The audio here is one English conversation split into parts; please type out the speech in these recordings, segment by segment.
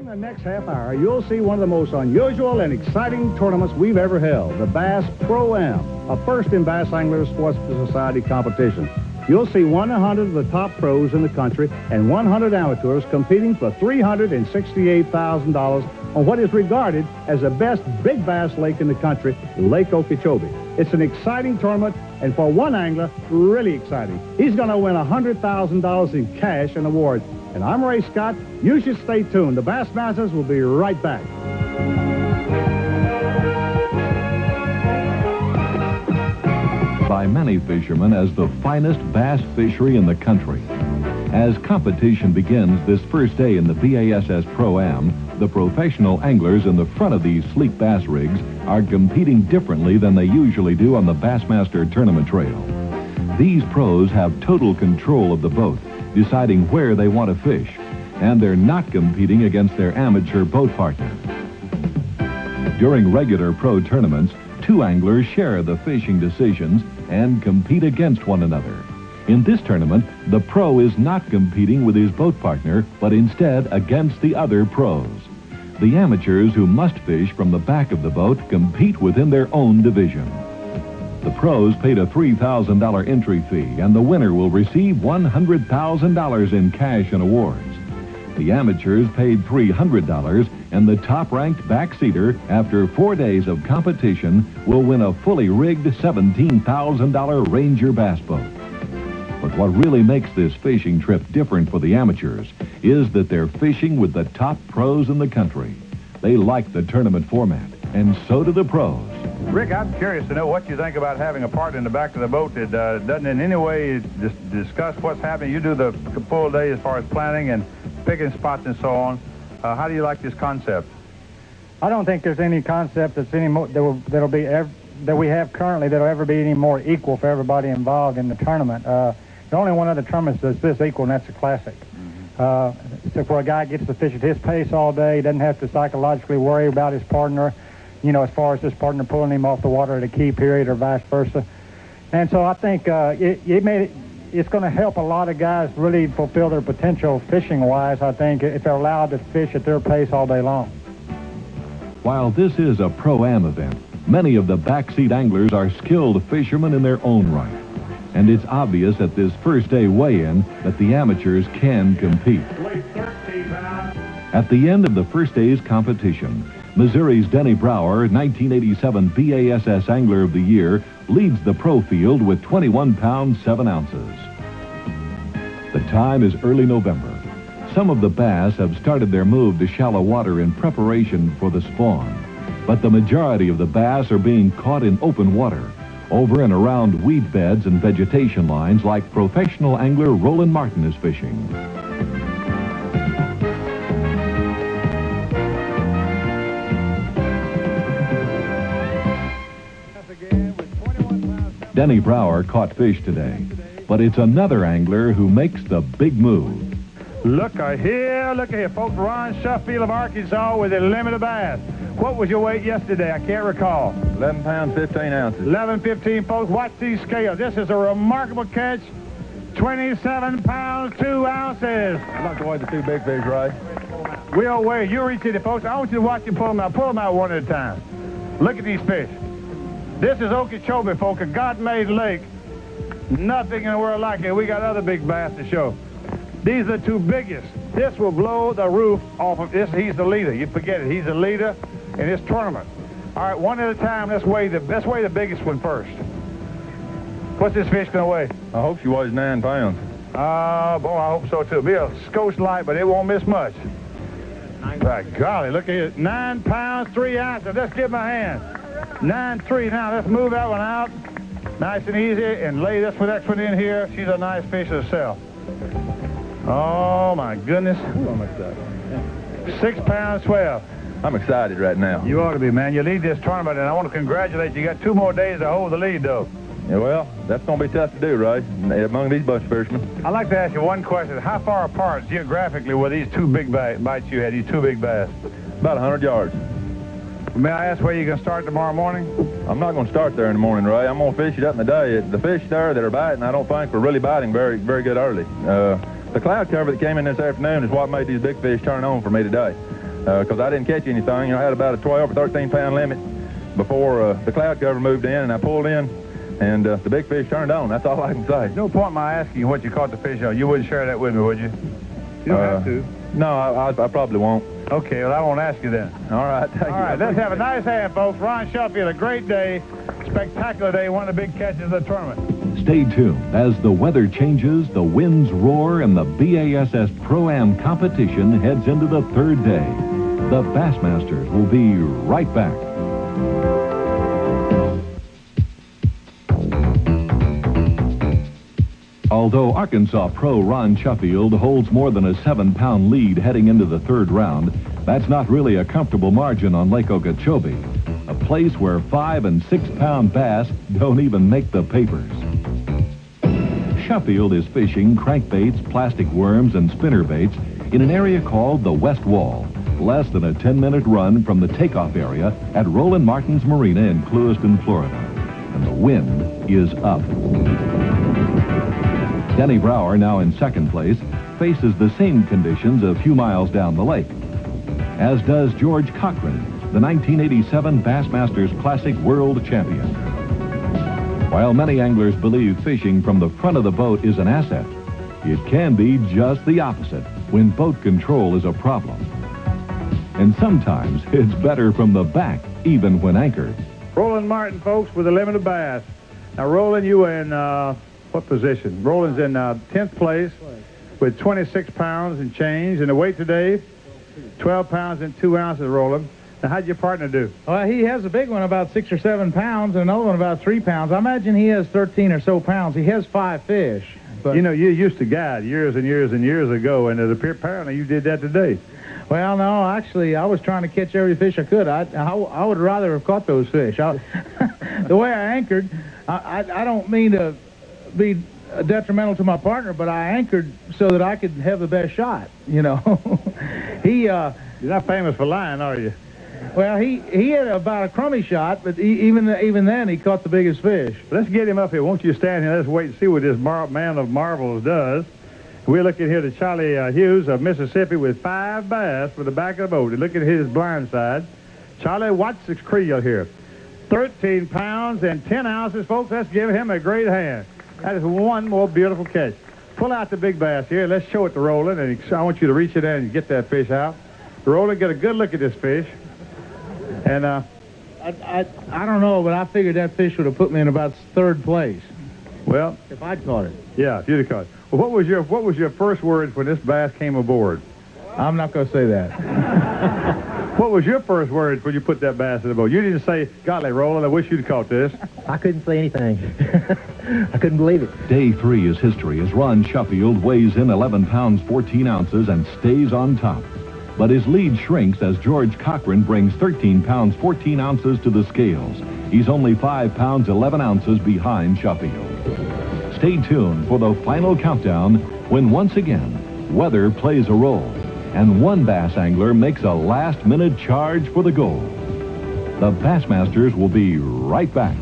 In the next half hour, you'll see one of the most unusual and exciting tournaments we've ever held, the Bass Pro-Am, a first in Bass Anglers Sports Society competition. You'll see 100 of the top pros in the country and 100 amateurs competing for $368,000 on what is regarded as the best big bass lake in the country, Lake Okeechobee. It's an exciting tournament, and for one angler, really exciting. He's going to win $100,000 in cash and awards. And I'm Ray Scott. You should stay tuned. The Bassmasters will be right back. By many fishermen as the finest bass fishery in the country. As competition begins this first day in the B.A.S.S. Pro-Am, the professional anglers in the front of these sleek bass rigs are competing differently than they usually do on the Bassmaster tournament trail. These pros have total control of the boat, deciding where they want to fish, and they're not competing against their amateur boat partner. During regular pro tournaments, two anglers share the fishing decisions and compete against one another. In this tournament, the pro is not competing with his boat partner, but instead against the other pros. The amateurs who must fish from the back of the boat compete within their own division. The pros paid a $3,000 entry fee, and the winner will receive $100,000 in cash and awards. The amateurs paid $300, and the top-ranked backseater, after 4 days of competition, will win a fully rigged $17,000 Ranger bass boat. But what really makes this fishing trip different for the amateurs is that they're fishing with the top pros in the country. They like the tournament format, and so do the pros. Rick, I'm curious to know what you think about having a partner in the back of the boat that doesn't in any way discuss what's happening. You do the full day as far as planning and picking spots and so on. How do you like this concept? I don't think there's any concept that's any more that we have currently that'll ever be any more equal for everybody involved in the tournament. The only one other tournament that's this equal, and that's a classic. So where a guy gets to fish at his pace all day, doesn't have to psychologically worry about his partner, you know, as far as his partner pulling him off the water at a key period or vice versa. And so I think it's going to help a lot of guys really fulfill their potential fishing-wise, I think, if they're allowed to fish at their pace all day long. While this is a Pro-Am event, many of the backseat anglers are skilled fishermen in their own right. And it's obvious at this first day weigh-in that the amateurs can compete. At the end of the first day's competition, Missouri's Denny Brower, 1987 B.A.S.S. Angler of the Year, leads the pro field with 21 pounds 7 ounces. The time is early November. Some of the bass have started their move to shallow water in preparation for the spawn, but the majority of the bass are being caught in open water, over and around weed beds and vegetation lines like professional angler Roland Martin is fishing. Denny Brower caught fish today, but it's another angler who makes the big move. Look here, folks. Ron Shuffield of Arkansas with a limited bass. What was your weight yesterday? I can't recall. 11 pounds, 15 ounces. 11-15, folks. Watch these scales. This is a remarkable catch. 27 pounds, 2 ounces. I'd like to weigh the two big fish, Ray. We'll weigh. You reach it, folks. I want you to watch them pull them out. Pull them out one at a time. Look at these fish. This is Okeechobee, folks, a God-made lake. Nothing in the world like it. We got other big bass to show. These are the two biggest. This will blow the roof off of this. He's the leader. You forget it. He's the leader in this tournament. All right, one at a time. Let's weigh the biggest one first. What's this fish going to weigh? I hope she weighs 9 pounds. Boy, I hope so, too. It'll be a skosh light, but it won't miss much. By golly, look at it. 9 pounds, 3 ounces. Let's give him a hand. 9-3. Now, let's move that one out. Nice and easy, and lay this next one in here. She's a nice fish herself. Oh, my goodness. Ooh, I'm excited. 6 pounds, 12. I'm excited right now. You ought to be, man. You lead this tournament, and I want to congratulate you. You got 2 more days to hold the lead, though. Yeah, well, that's going to be tough to do, Ray, among these bunch of fishermen. I'd like to ask you one question. How far apart, geographically, were these 2 big bites you had, these 2 big bass? About 100 yards. May I ask where you're going to start tomorrow morning? I'm not going to start there in the morning, Ray. I'm going to fish it up in the day. The fish there that are biting, I don't think, were really biting very, very good early. The cloud cover that came in this afternoon is what made these big fish turn on for me today. because I didn't catch anything. You know, I had about a 12 or 13 pound limit before the cloud cover moved in, and I pulled in, and the big fish turned on. That's all I can say. No point in my asking you what you caught the fish on. You wouldn't share that with me, would you? You don't have to. No, I probably won't. Okay, well, I won't ask you then. All right. All right, let's have a nice hand, folks. Ron Sheffield, a great day, spectacular day, one of the big catches of the tournament. Stay tuned as the weather changes, the winds roar, and the B.A.S.S. Pro-Am competition heads into the third day. The Bassmasters will be right back. Although Arkansas pro Ron Sheffield holds more than a 7-pound lead heading into the third round, that's not really a comfortable margin on Lake Okeechobee, a place where 5- and 6-pound bass don't even make the papers. Sheffield is fishing crankbaits, plastic worms, and spinnerbaits in an area called the West Wall, less than a 10-minute run from the takeoff area at Roland Martin's Marina in Clewiston, Florida. And the wind is up. Denny Brower, now in second place, faces the same conditions a few miles down the lake, as does George Cochran, the 1987 Bassmasters Classic World Champion. While many anglers believe fishing from the front of the boat is an asset, it can be just the opposite when boat control is a problem. And sometimes it's better from the back, even when anchored. Roland Martin, folks, with a limited bass. Now, Roland, you in what position? Roland's in 10th place with 26 pounds and change. And the weight today, 12 pounds and 2 ounces, Roland. Now, how'd your partner do? Well, he has a big one, about 6 or 7 pounds, and another one about 3 pounds. I imagine he has 13 or so pounds. He has 5 fish. But you know, you used to guide years and years and years ago, and apparently you did that today. Well, no, actually, I was trying to catch every fish I could. I would rather have caught those fish. The way I anchored, I don't mean to be detrimental to my partner, but I anchored so that I could have the best shot, you know. You're not famous for lying, are you? Well, he had about a crummy shot, but even then he caught the biggest fish. Let's get him up here. Won't you stand here? Let's wait and see what this man of marvels does. We're looking here to Charlie Hughes of Mississippi with 5 bass for the back of the boat. And look at his blind side. Charlie, watch the creel here. 13 pounds and 10 ounces, folks. Let's give him a great hand. That is one more beautiful catch. Pull out the big bass here. Let's show it to Roland, and I want you to reach it in and get that fish out. Roland, get a good look at this fish. And I don't know, but I figured that fish would have put me in about 3rd place. Well, if I'd caught it. Yeah, if you'd have caught it. Well, what was your first words when this bass came aboard? I'm not going to say that. What was your first words when you put that bass in the boat? You didn't say, golly, Roland, I wish you'd caught this. I couldn't say anything. I couldn't believe it. Day 3 is history as Ron Sheffield weighs in 11 pounds 14 ounces and stays on top. But his lead shrinks as George Cochran brings 13 pounds 14 ounces to the scales. He's only 5 pounds 11 ounces behind Sheffield. Stay tuned for the final countdown when once again weather plays a role and one bass angler makes a last-minute charge for the goal. The Bassmasters will be right back.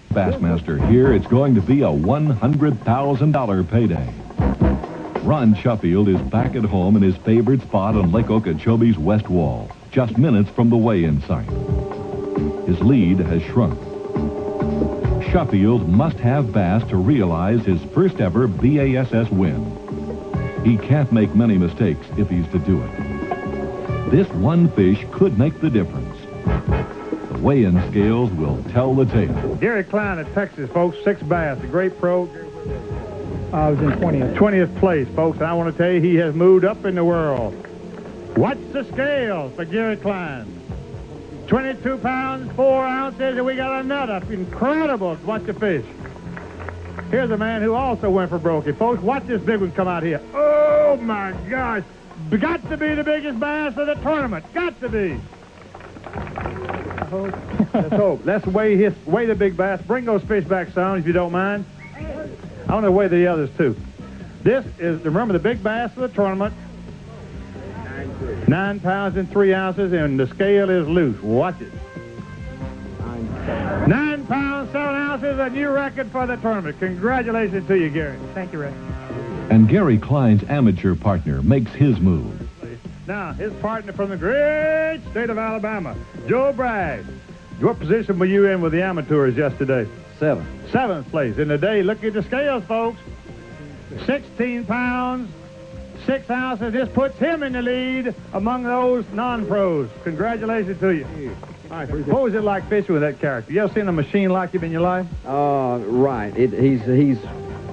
Bassmaster here, it's going to be a $100,000 payday. Ron Sheffield is back at home in his favorite spot on Lake Okeechobee's west wall, just minutes from the weigh-in site. His lead has shrunk. Sheffield must have bass to realize his first ever B.A.S.S. win. He can't make many mistakes if he's to do it. This one fish could make the difference. The weigh-in scales will tell the tale. Gary Klein of Texas, folks, 6 bass, a great pro. I was in 20th. 20th place, folks, and I want to tell you he has moved up in the world. Watch the scales for Gary Klein. 22 pounds, 4 ounces, and we got another incredible bunch of fish. Here's a man who also went for broke. Folks, watch this big one come out here. Oh, my gosh. Got to be the biggest bass of the tournament. Got to be. Let's hope. Let's weigh the big bass. Bring those fish back, son, if you don't mind. I want to weigh the others, too. This is, remember, the big bass of the tournament. 9 pounds and 3 ounces, and the scale is loose. Watch it. 9 pounds, 7 ounces, a new record for the tournament. Congratulations to you, Gary. Thank you, Rick. And Gary Klein's amateur partner makes his move. Now, his partner from the great state of Alabama, Joe Bragg. What position were you in with the amateurs yesterday? 7. 7th place. In the day, look at the scales, folks. 16 pounds, 6 ounces. This puts him in the lead among those non-pros. Congratulations to you. All right, what was it like fishing with that character? You ever seen a machine like him in your life? Right. He's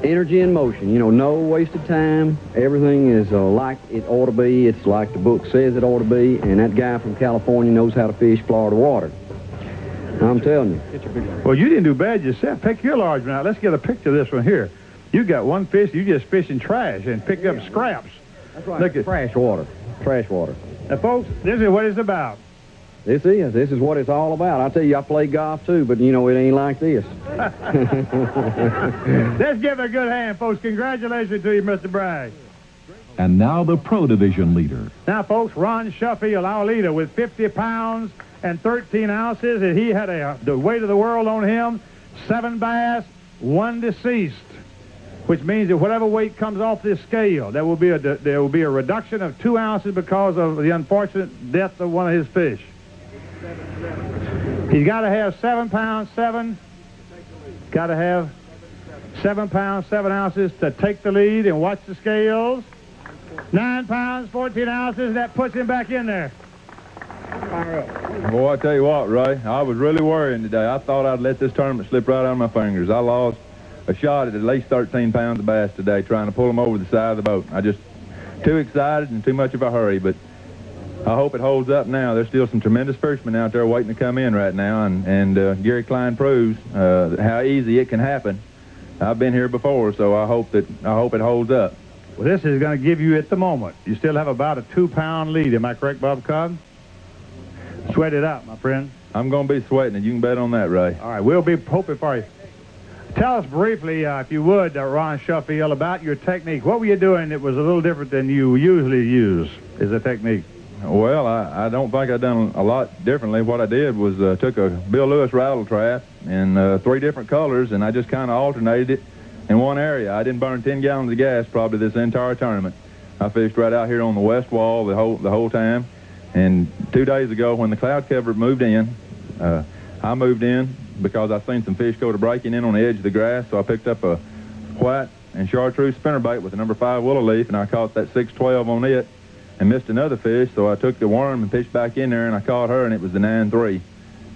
energy in motion. You know, no waste of time. Everything is like it ought to be. It's like the book says it ought to be. And that guy from California knows how to fish Florida water. I'm telling you. Well, you didn't do bad yourself. Pick your large one out. Let's get a picture of this one here. You got one fish. You just fishing trash and pick up scraps. That's right. Look at trash water. Trash water. Now, folks, this is what it's about. This is what it's all about. I tell you, I play golf too, but you know it ain't like this. Let's give a good hand, folks. Congratulations to you, Mr. Bragg. And now the Pro Division leader. Now, folks, Ron Sheffield, our leader, with 50 pounds and 13 ounces, and he had the weight of the world on him. 7 bass, 1 deceased, which means that whatever weight comes off this scale, there will be a reduction of 2 ounces because of the unfortunate death of one of his fish. He's got to have 7 pounds, 7. Got to have 7 pounds, 7 ounces to take the lead, and watch the scales. 9 pounds, 14 ounces. That puts him back in there. Boy, I tell you what, Ray, I was really worrying today. I thought I'd let this tournament slip right out of my fingers. I lost a shot at least 13 pounds of bass today trying to pull them over the side of the boat. I just too excited and too much of a hurry, but I hope it holds up now. There's still some tremendous fishermen out there waiting to come in right now, and Gary Klein proves how easy it can happen. I've been here before, so I hope it holds up. Well, this is going to give you at the moment. You still have about a 2-pound lead. Am I correct, Bob Cobb? Sweat it out, my friend. I'm going to be sweating it. You can bet on that, Ray. All right, we'll be hoping for you. Tell us briefly, if you would, Ron Sheffield, about your technique. What were you doing that was a little different than you usually use as a technique? Well, I don't think I've done a lot differently. What I did was took a Bill Lewis rattle trap in 3 different colors, and I just kind of alternated it in one area. I didn't burn 10 gallons of gas probably this entire tournament. I fished right out here on the west wall the whole time. And 2 days ago, when the cloud cover moved in, I moved in because I seen some fish go to breaking in on the edge of the grass, so I picked up a white and chartreuse spinnerbait with a number 5 willow leaf, and I caught that 612 on it and missed another fish, so I took the worm and fished back in there, and I caught her, and it was the 9-3.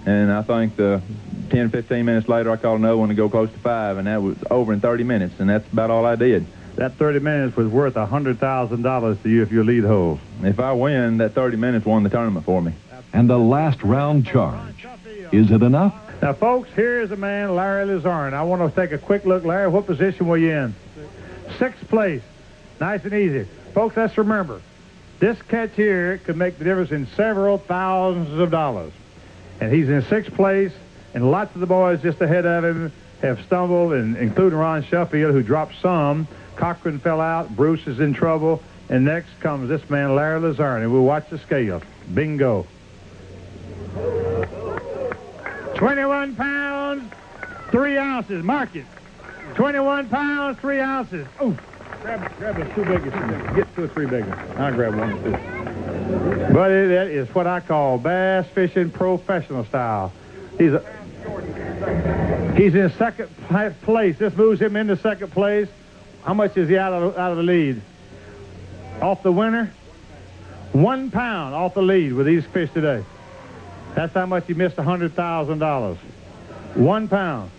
And I think 10, 15 minutes later, I caught another one to go close to 5, and that was over in 30 minutes, and that's about all I did. That 30 minutes was worth $100,000 to you if you lead holes. If I win, that 30 minutes won the tournament for me. And the last round charge. Is it enough? Now, folks, here's a man, Larry Lazarne. I want to take a quick look. Larry, what position were you in? 6th place. Nice and easy. Folks, let's remember, this catch here could make the difference in several thousands of dollars. And he's in 6th place, and lots of the boys just ahead of him have stumbled, and including Ron Sheffield, who dropped some. Cochran fell out. Bruce is in trouble. And next comes this man, Larry Lazarne. And we'll watch the scale. Bingo. 21 pounds, 3 ounces. Mark it. 21 pounds, 3 ounces. Oh, grab a 2 big ones. Get 2 or 3 big ones. I'll grab 1 or 2. But that is what I call bass fishing professional style. He's in 2nd place. This moves him into 2nd place. How much is he out of the lead? Off the winner? 1 pound off the lead with these fish today. That's how much he missed $100,000. 1 pound.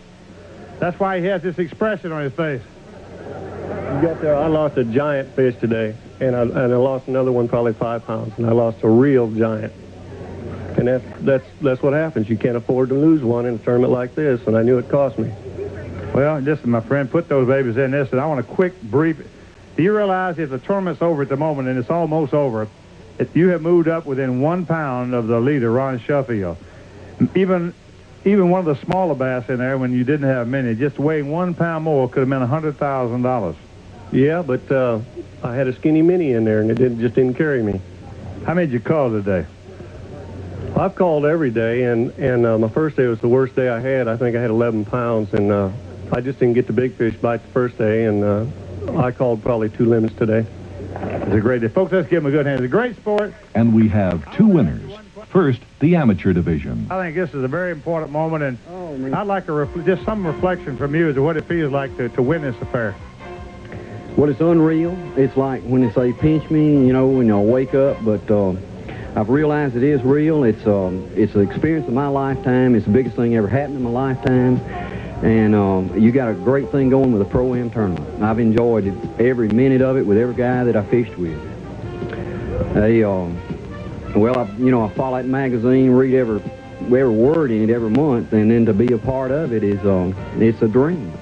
That's why he has this expression on his face. You got there, I lost a giant fish today, and I lost another one, probably 5 pounds, and I lost a real giant. And that's what happens. You can't afford to lose one in a tournament like this, and I knew it cost me. Well, listen, my friend, put those babies in this, and I want a quick brief. Do you realize if the tournament's over at the moment, and it's almost over, if you have moved up within 1 pound of the leader, Ron Sheffield, even one of the smaller bass in there, when you didn't have many, just weighing 1 pound more could have meant $100,000. Yeah, but I had a skinny mini in there, and it just didn't carry me. How many did you call today? I've called every day, and my first day was the worst day I had. I think I had 11 pounds, and I just didn't get the big fish bite the first day, and I called probably 2 limits today. It's a great day. Folks, let's give him a good hand. It's a great sport. And we have two winners. First, the amateur division. I think this is a very important moment, and I'd like just some reflection from you as to what it feels like to win this affair. Well, it's unreal. It's like when they say pinch me, you know, when I wake up, but I've realized it is real. It's an experience of my lifetime. It's the biggest thing ever happened in my lifetime. And you got a great thing going with the Pro-Am tournament. I've enjoyed it, every minute of it, with every guy that I fished with. I follow that magazine, read every word in it every month, and then to be a part of it is it's a dream.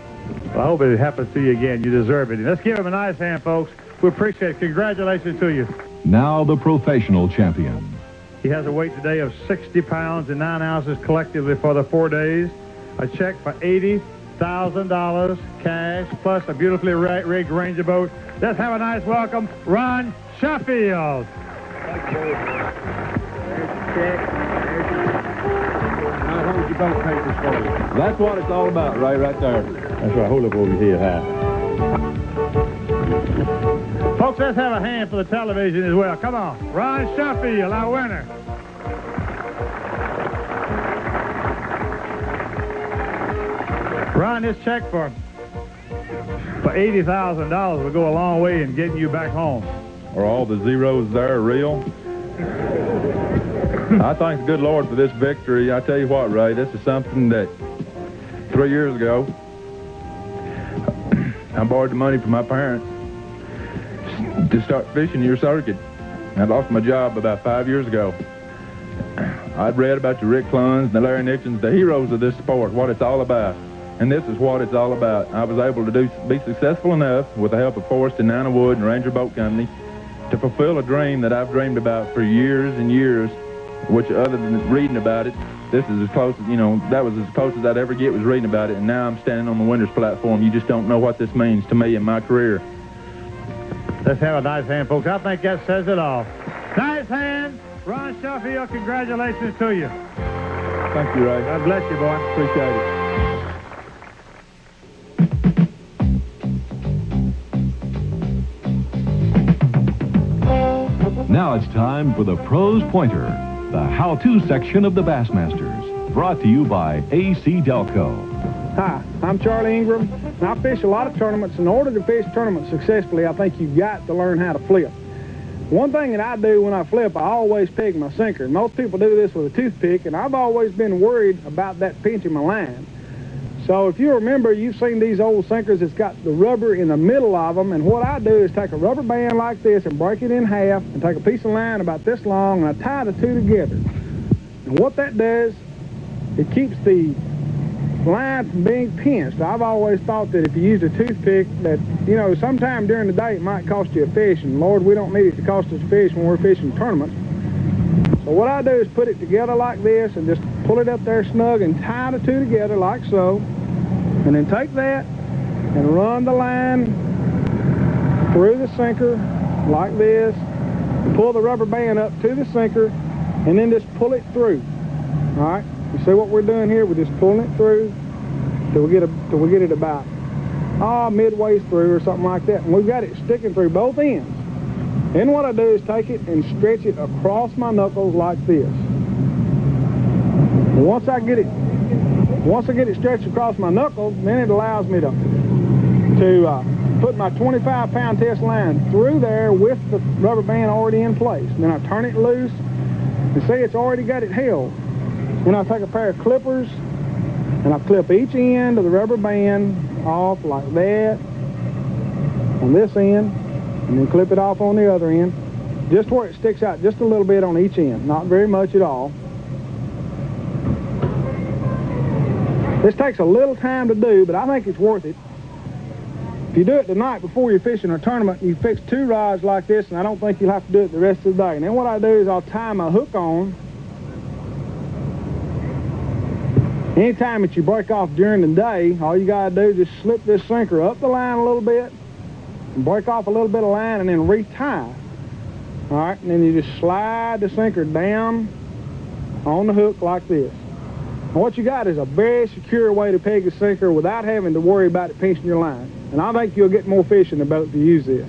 Well, I hope it happens to you again. You deserve it. Let's give him a nice hand, folks. We appreciate it. Congratulations to you. Now the professional champion. He has a weight today of 60 pounds and 9 ounces collectively for the 4 days. A check for $80,000 cash, plus a beautifully rigged Ranger boat. Let's have a nice welcome, Ron Sheffield. There's your check. I'll hold your boat papers for you. That's what it's all about, right there. That's right. Hold up over your head high. Folks, let's have a hand for the television as well. Come on. Ron Sheffield, our winner. Ron, this check for $80,000 will go a long way in getting you back home. Are all the zeros there real? I thank the good Lord for this victory. I tell you what, Ray, this is something that 3 years ago, I borrowed the money from my parents to start fishing your circuit. I lost my job about 5 years ago. I'd read about the Rick Cluns and the Larry Nixons, the heroes of this sport, what it's all about. And this is what it's all about. I was able to be successful enough with the help of Forrest and Nana Wood and Ranger Boat Company to fulfill a dream that I've dreamed about for years and years, which other than reading about it, this is as close as, that was as close as I'd ever get was reading about it, and now I'm standing on the winner's platform. You just don't know what this means to me in my career. Let's have a nice hand, folks. I think that says it all. Nice hand. Ron Sheffield, congratulations to you. Thank you, Ray. God bless you, boy. Appreciate it. Now it's time for the Pros Pointer, the how-to section of the Bassmasters, brought to you by A.C. Delco. Hi, I'm Charlie Ingram, and I fish a lot of tournaments. In order to fish tournaments successfully, I think you've got to learn how to flip. One thing that I do when I flip, I always peg my sinker. Most people do this with a toothpick, and I've always been worried about that pinching my line. So if you remember, you've seen these old sinkers that's got the rubber in the middle of them, and what I do is take a rubber band like this and break it in half and take a piece of line about this long, and I tie the two together. And what that does, it keeps the line from being pinched. I've always thought that if you use a toothpick, that, sometime during the day it might cost you a fish, and Lord, we don't need it to cost us a fish when we're fishing tournaments. So what I do is put it together like this and just pull it up there snug and tie the two together like so. And then take that and run the line through the sinker like this. And pull the rubber band up to the sinker and then just pull it through. All right? You see what we're doing here? We're just pulling it through till we get it about midway through or something like that. And we've got it sticking through both ends. Then what I do is take it and stretch it across my knuckles like this. And once I get it stretched across my knuckles, then it allows me to put my 25-pound test line through there with the rubber band already in place. Then I turn it loose and see it's already got it held. Then I take a pair of clippers and I clip each end of the rubber band off like that on this end, and then clip it off on the other end, just where it sticks out just a little bit on each end, not very much at all. This takes a little time to do, but I think it's worth it. If you do it the night before you're fishing a tournament, you fix 2 rods like this, and I don't think you'll have to do it the rest of the day. And then what I do is I'll tie my hook on. Anytime that you break off during the day, all you gotta do is just slip this sinker up the line a little bit, and break off a little bit of line, and then retie. All right, and then you just slide the sinker down on the hook like this. And what you got is a very secure way to peg a sinker without having to worry about it pinching your line. And I think you'll get more fish in the boat if you use this.